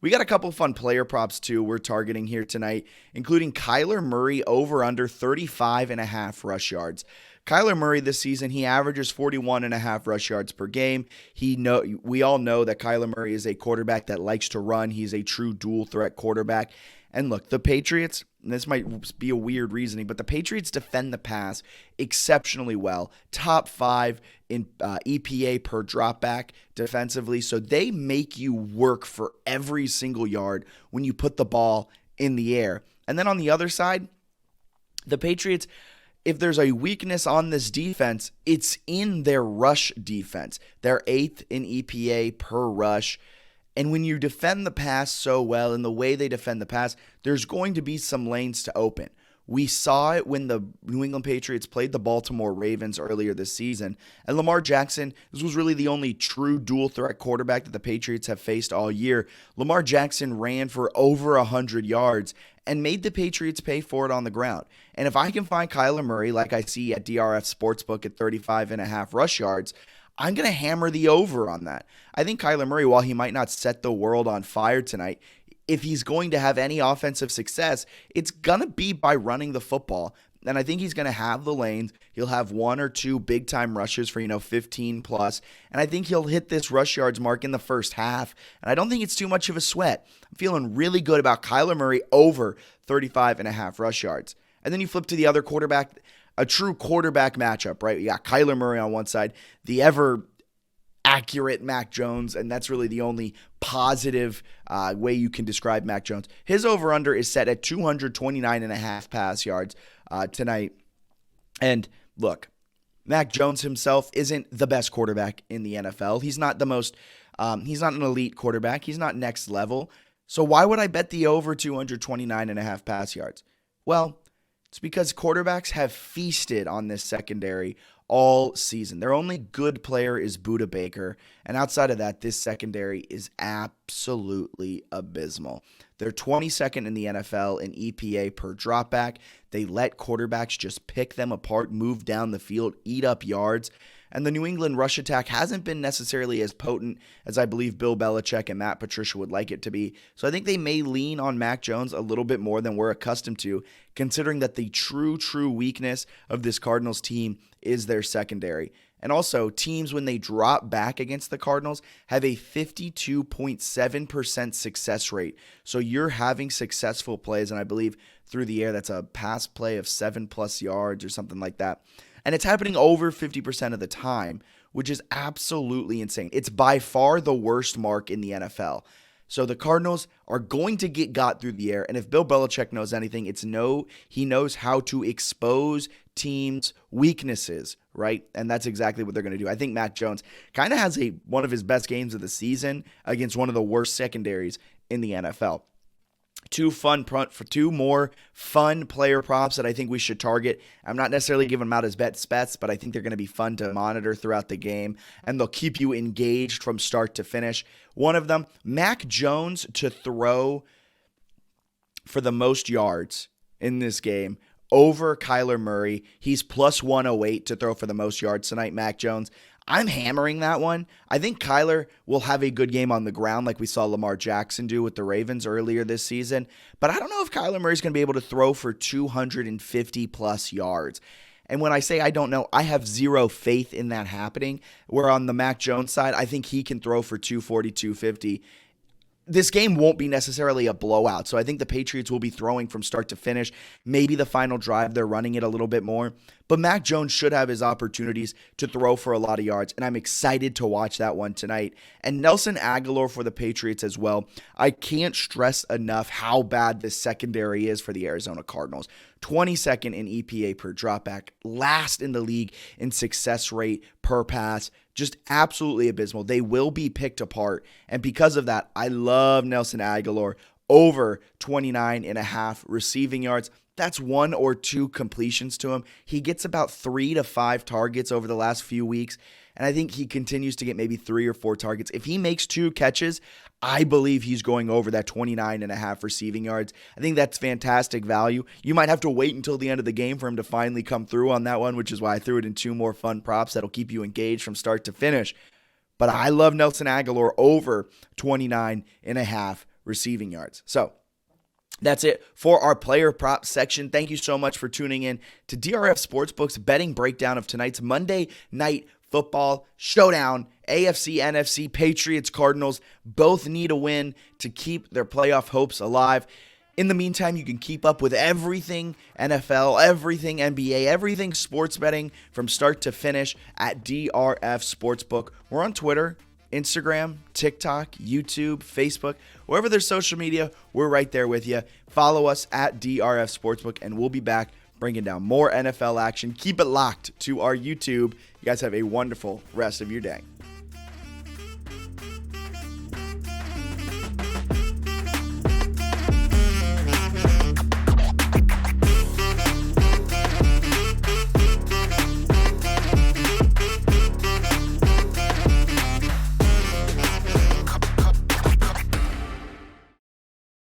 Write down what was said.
We got a couple fun player props too we're targeting here tonight, including Kyler Murray over under 35.5 rush yards. Kyler Murray this season, he averages 41.5 rush yards per game. We all know that Kyler Murray is a quarterback that likes to run. He's a true dual threat quarterback. And look, the Patriots, and this might be a weird reasoning, but the Patriots defend the pass exceptionally well. Top 5 in EPA per dropback defensively. So they make you work for every single yard when you put the ball in the air. And then on the other side, the Patriots, if there's a weakness on this defense, it's in their rush defense. They're 8th in EPA per rush. And when you defend the pass so well, in the way they defend the pass, there's going to be some lanes to open. We saw it when the New England Patriots played the Baltimore Ravens earlier this season. And Lamar Jackson, this was really the only true dual threat quarterback that the Patriots have faced all year. Lamar Jackson ran for over 100 yards and made the Patriots pay for it on the ground. And if I can find Kyler Murray, like I see at DRF Sportsbook at 35.5 rush yards, I'm going to hammer the over on that. I think Kyler Murray, while he might not set the world on fire tonight, if he's going to have any offensive success, it's going to be by running the football. And I think he's going to have the lanes. He'll have 1 or 2 big-time rushes for, 15 plus. And I think he'll hit this rush yards mark in the first half. And I don't think it's too much of a sweat. I'm feeling really good about Kyler Murray over 35.5 rush yards. And then you flip to the other quarterback, a true quarterback matchup, right? You got Kyler Murray on one side, the ever accurate Mac Jones, and that's really the only positive way you can describe Mac Jones. His over-under is set at 229.5 pass yards tonight. And look, Mac Jones himself isn't the best quarterback in the NFL. He's not the most, he's not an elite quarterback. He's not next level. So why would I bet the over 229.5 pass yards? Well, it's because quarterbacks have feasted on this secondary all season. Their only good player is Budda Baker, and outside of that, this secondary is absolutely abysmal. They're 22nd in the NFL in EPA per dropback. They let quarterbacks just pick them apart, move down the field, eat up yards. And the New England rush attack hasn't been necessarily as potent as I believe Bill Belichick and Matt Patricia would like it to be. So I think they may lean on Mac Jones a little bit more than we're accustomed to, considering that the true weakness of this Cardinals team is their secondary. And also, teams, when they drop back against the Cardinals, have a 52.7% success rate. So you're having successful plays, and I believe through the air, that's a pass play of 7+ yards or something like that. And it's happening over 50% of the time, which is absolutely insane. It's by far the worst mark in the NFL. So the Cardinals are going to get got through the air. And if Bill Belichick knows anything, he knows how to expose teams' weaknesses, right? And that's exactly what they're going to do. I think Mac Jones kind of has one of his best games of the season against one of the worst secondaries in the NFL. Two more fun player props that I think we should target. I'm not necessarily giving them out as bets, but I think they're going to be fun to monitor throughout the game, and they'll keep you engaged from start to finish. One of them, Mac Jones to throw for the most yards in this game over Kyler Murray. He's plus 108 to throw for the most yards tonight, Mac Jones. I'm hammering that one. I think Kyler will have a good game on the ground like we saw Lamar Jackson do with the Ravens earlier this season. But I don't know if Kyler Murray's going to be able to throw for 250+ yards. And when I say I don't know, I have zero faith in that happening. Where on the Mac Jones side, I think he can throw for 240, 250. This game won't be necessarily a blowout, so I think the Patriots will be throwing from start to finish. Maybe the final drive, they're running it a little bit more. But Mac Jones should have his opportunities to throw for a lot of yards, and I'm excited to watch that one tonight. And Nelson Agholor for the Patriots as well. I can't stress enough how bad this secondary is for the Arizona Cardinals. 22nd in EPA per dropback, last in the league in success rate per pass. Just absolutely abysmal. They will be picked apart. And because of that, I love Nelson Agholor over 29.5 receiving yards. That's 1 or 2 completions to him. He gets about 3 to 5 targets over the last few weeks. And I think he continues to get maybe 3 or 4 targets. If he makes 2 catches, I believe he's going over that 29.5 receiving yards. I think that's fantastic value. You might have to wait until the end of the game for him to finally come through on that one, which is why I threw it in 2 more fun props that'll keep you engaged from start to finish. But I love Nelson Agholor over 29.5 receiving yards. So that's it for our player prop section. Thank you so much for tuning in to DRF Sportsbook's betting breakdown of tonight's Monday Night Football showdown. AFC, NFC, Patriots, Cardinals both need a win to keep their playoff hopes alive. In the meantime, you can keep up with everything NFL, everything NBA, everything sports betting from start to finish at DRF Sportsbook. We're on Twitter, Instagram, TikTok, YouTube, Facebook, wherever there's social media, we're right there with you. Follow us at DRF Sportsbook, and we'll be back bringing down more NFL action. Keep it locked to our YouTube. You guys have a wonderful rest of your day.